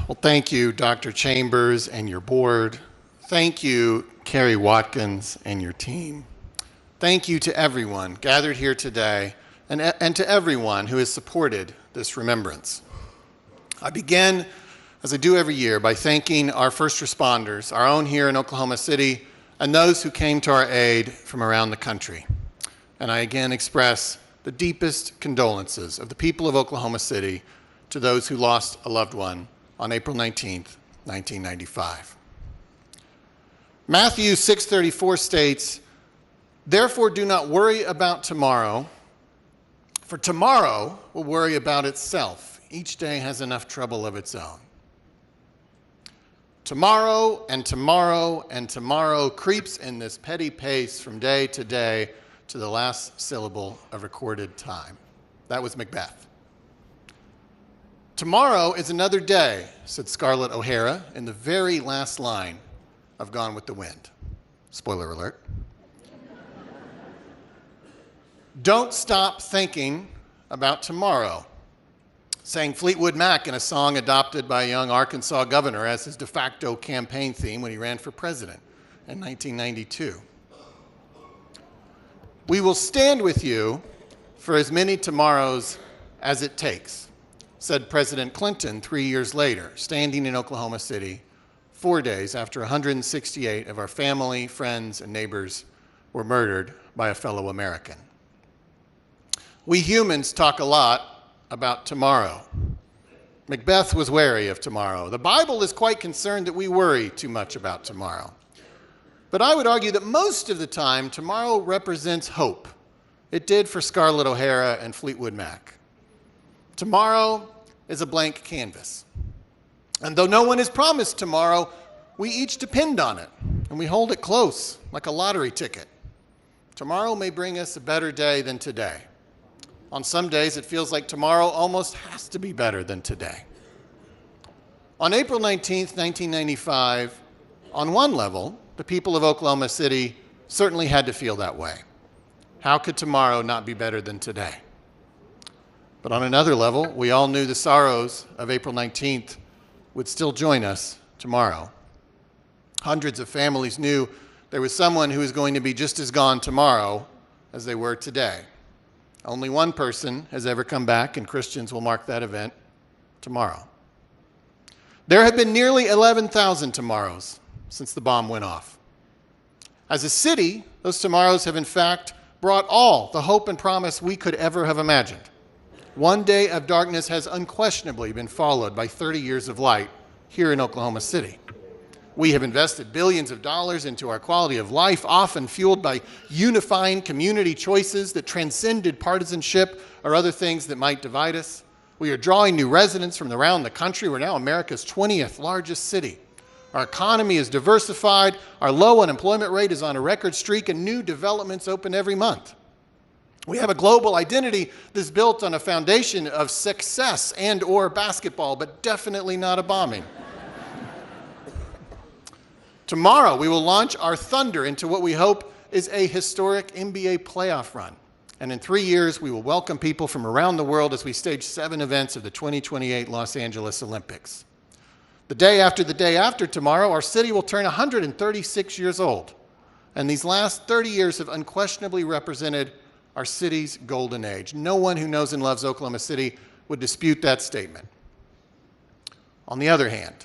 Well, thank you, Dr. Chambers and your board. Thank you, Carrie Watkins and your team. Thank you to everyone gathered here today and to everyone who has supported this remembrance. I begin, as I do every year, by thanking our first responders, our own here in Oklahoma City, and those who came to our aid from around the country. And I again express the deepest condolences of the people of Oklahoma City to those who lost a loved one on April 19th, 1995. Matthew 6:34 states, "Therefore do not worry about tomorrow, for tomorrow will worry about itself. Each day has enough trouble of its own." Tomorrow and tomorrow and tomorrow creeps in this petty pace from day to day to the last syllable of recorded time. That was Macbeth. "Tomorrow is another day," said Scarlett O'Hara in the very last line of Gone with the Wind. Spoiler alert. "Don't stop thinking about tomorrow," sang Fleetwood Mac in a song adopted by a young Arkansas governor as his de facto campaign theme when he ran for president in 1992. "We will stand with you for as many tomorrows as it takes," said President Clinton 3 years later, standing in Oklahoma City 4 days after 168 of our family, friends, and neighbors were murdered by a fellow American. We humans talk a lot about tomorrow. Macbeth was wary of tomorrow. The Bible is quite concerned that we worry too much about tomorrow. But I would argue that most of the time, tomorrow represents hope. It did for Scarlett O'Hara and Fleetwood Mac. Tomorrow is a blank canvas. And though no one is promised tomorrow, we each depend on it, and we hold it close, like a lottery ticket. Tomorrow may bring us a better day than today. On some days, it feels like tomorrow almost has to be better than today. On April 19th, 1995, on one level, the people of Oklahoma City certainly had to feel that way. How could tomorrow not be better than today? But on another level, we all knew the sorrows of April 19th would still join us tomorrow. Hundreds of families knew there was someone who was going to be just as gone tomorrow as they were today. Only one person has ever come back, and Christians will mark that event tomorrow. There have been nearly 11,000 tomorrows since the bomb went off. As a city, those tomorrows have in fact brought all the hope and promise we could ever have imagined. One day of darkness has unquestionably been followed by 30 years of light here in Oklahoma City. We have invested billions of dollars into our quality of life, often fueled by unifying community choices that transcended partisanship or other things that might divide us. We are drawing new residents from around the country. We're now America's 20th largest city. Our economy is diversified, our low unemployment rate is on a record streak, and new developments open every month. We have a global identity that's built on a foundation of success and or basketball, but definitely not a bombing. Tomorrow, we will launch our thunder into what we hope is a historic NBA playoff run. And in 3 years, we will welcome people from around the world as we stage 7 events of the 2028 Los Angeles Olympics. The day after tomorrow, our city will turn 136 years old. And these last 30 years have unquestionably represented our city's golden age. No one who knows and loves Oklahoma City would dispute that statement. On the other hand,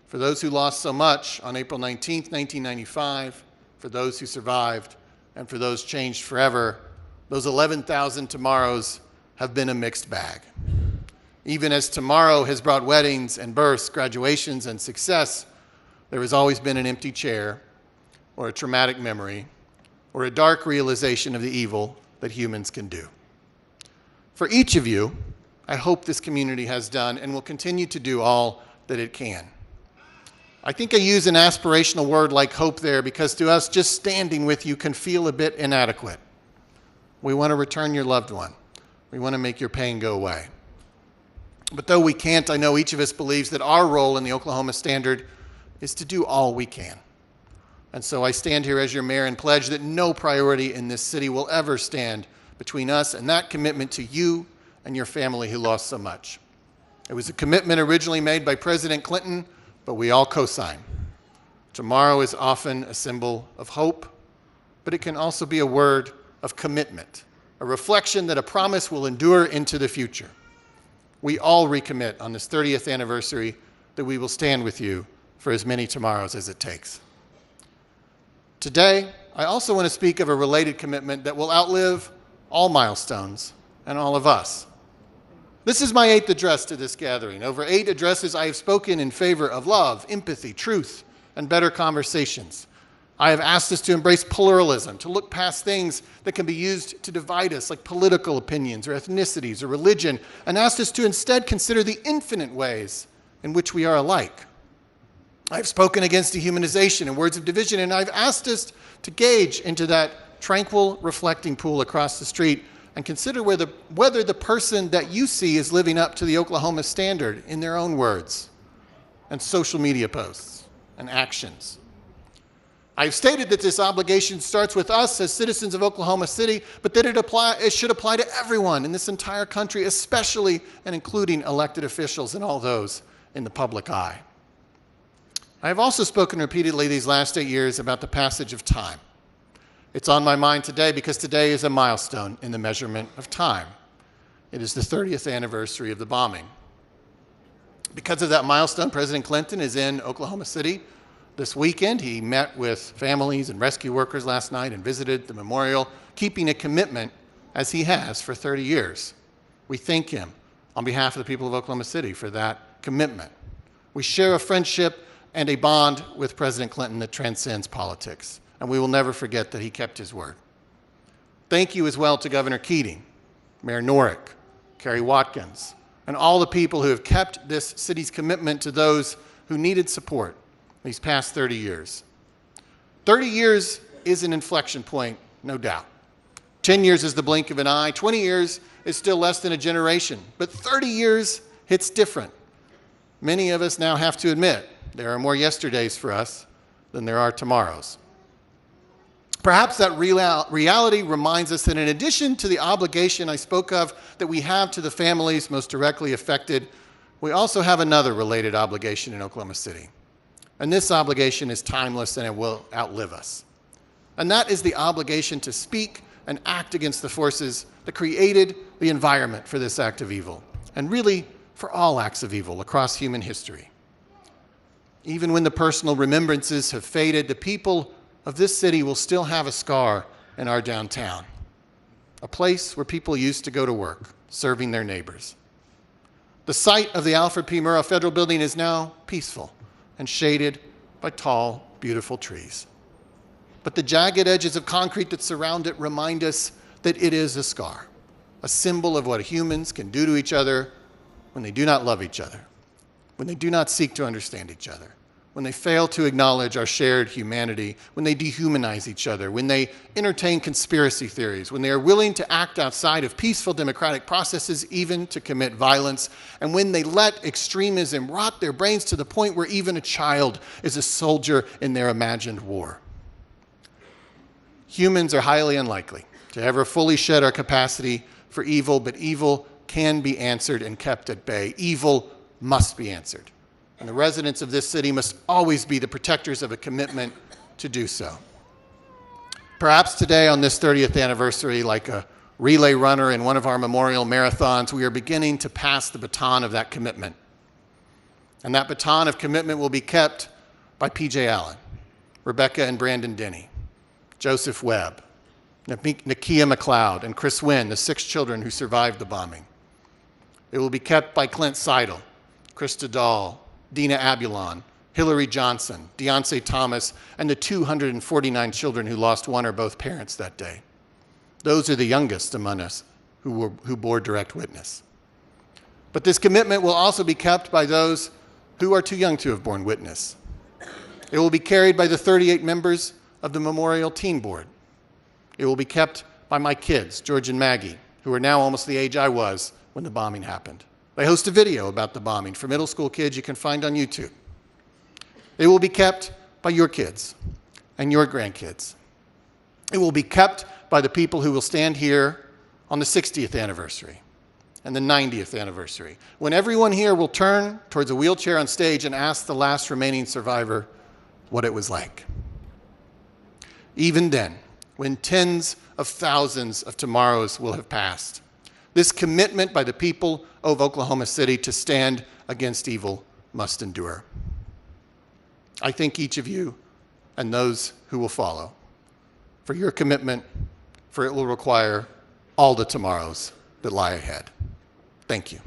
for those who lost so much on April 19th, 1995, for those who survived, and for those changed forever, those 11,000 tomorrows have been a mixed bag. Even as tomorrow has brought weddings and births, graduations and success, there has always been an empty chair or a traumatic memory or a dark realization of the evil that humans can do. For each of you, I hope this community has done and will continue to do all that it can. I think I use an aspirational word like hope there because to us, just standing with you can feel a bit inadequate. We want to return your loved one. We want to make your pain go away. But though we can't, I know each of us believes that our role in the Oklahoma Standard is to do all we can. And so I stand here as your mayor and pledge that no priority in this city will ever stand between us and that commitment to you and your family who lost so much. It was a commitment originally made by President Clinton, but we all co-sign. Tomorrow is often a symbol of hope, but it can also be a word of commitment, a reflection that a promise will endure into the future. We all recommit on this 30th anniversary that we will stand with you for as many tomorrows as it takes. Today, I also want to speak of a related commitment that will outlive all milestones and all of us. This is my 8th address to this gathering. Over 8 addresses, I have spoken in favor of love, empathy, truth, and better conversations. I have asked us to embrace pluralism, to look past things that can be used to divide us, like political opinions or ethnicities or religion, and asked us to instead consider the infinite ways in which we are alike. I've spoken against dehumanization and words of division, and I've asked us to gauge into that tranquil, reflecting pool across the street and consider whether the person that you see is living up to the Oklahoma standard in their own words and social media posts and actions. I've stated that this obligation starts with us as citizens of Oklahoma City, but that it should apply to everyone in this entire country, especially and including elected officials and all those in the public eye. I have also spoken repeatedly these last 8 years about the passage of time. It's on my mind today because today is a milestone in the measurement of time. It is the 30th anniversary of the bombing. Because of that milestone, President Clinton is in Oklahoma City this weekend. He met with families and rescue workers last night and visited the memorial, keeping a commitment as he has for 30 years. We thank him on behalf of the people of Oklahoma City for that commitment. We share a friendship and a bond with President Clinton that transcends politics, and we will never forget that he kept his word. Thank you as well to Governor Keating, Mayor Norick, Kerry Watkins, and all the people who have kept this city's commitment to those who needed support these past 30 years. 30 years is an inflection point, no doubt. 10 years is the blink of an eye. 20 years is still less than a generation. But 30 years hits different. Many of us now have to admit there are more yesterdays for us than there are tomorrows. Perhaps that reality reminds us that in addition to the obligation I spoke of that we have to the families most directly affected, we also have another related obligation in Oklahoma City. And this obligation is timeless and it will outlive us. And that is the obligation to speak and act against the forces that created the environment for this act of evil, and really for all acts of evil across human history. Even when the personal remembrances have faded, the people of this city will still have a scar in our downtown, a place where people used to go to work, serving their neighbors. The site of the Alfred P. Murrah Federal Building is now peaceful and shaded by tall, beautiful trees. But the jagged edges of concrete that surround it remind us that it is a scar, a symbol of what humans can do to each other when they do not love each other, when they do not seek to understand each other, when they fail to acknowledge our shared humanity, when they dehumanize each other, when they entertain conspiracy theories, when they are willing to act outside of peaceful democratic processes, even to commit violence, and when they let extremism rot their brains to the point where even a child is a soldier in their imagined war. Humans are highly unlikely to ever fully shed our capacity for evil, but evil can be answered and kept at bay. Evil must be answered. And the residents of this city must always be the protectors of a commitment to do so. Perhaps today on this 30th anniversary, like a relay runner in one of our memorial marathons, we are beginning to pass the baton of that commitment. And that baton of commitment will be kept by P.J. Allen, Rebecca and Brandon Denny, Joseph Webb, Nakia McLeod, and Chris Wynn, the 6 children who survived the bombing. It will be kept by Clint Seidel, Krista Dahl, Dina Abulon, Hillary Johnson, Deontay Thomas, and the 249 children who lost one or both parents that day. Those are the youngest among us who bore direct witness. But this commitment will also be kept by those who are too young to have borne witness. It will be carried by the 38 members of the Memorial Teen Board. It will be kept by my kids, George and Maggie, who are now almost the age I was when the bombing happened. They host a video about the bombing for middle school kids you can find on YouTube. It will be kept by your kids and your grandkids. It will be kept by the people who will stand here on the 60th anniversary and the 90th anniversary, when everyone here will turn towards a wheelchair on stage and ask the last remaining survivor what it was like. Even then, when tens of thousands of tomorrows will have passed, this commitment by the people of Oklahoma City to stand against evil must endure. I thank each of you and those who will follow for your commitment, for it will require all the tomorrows that lie ahead. Thank you.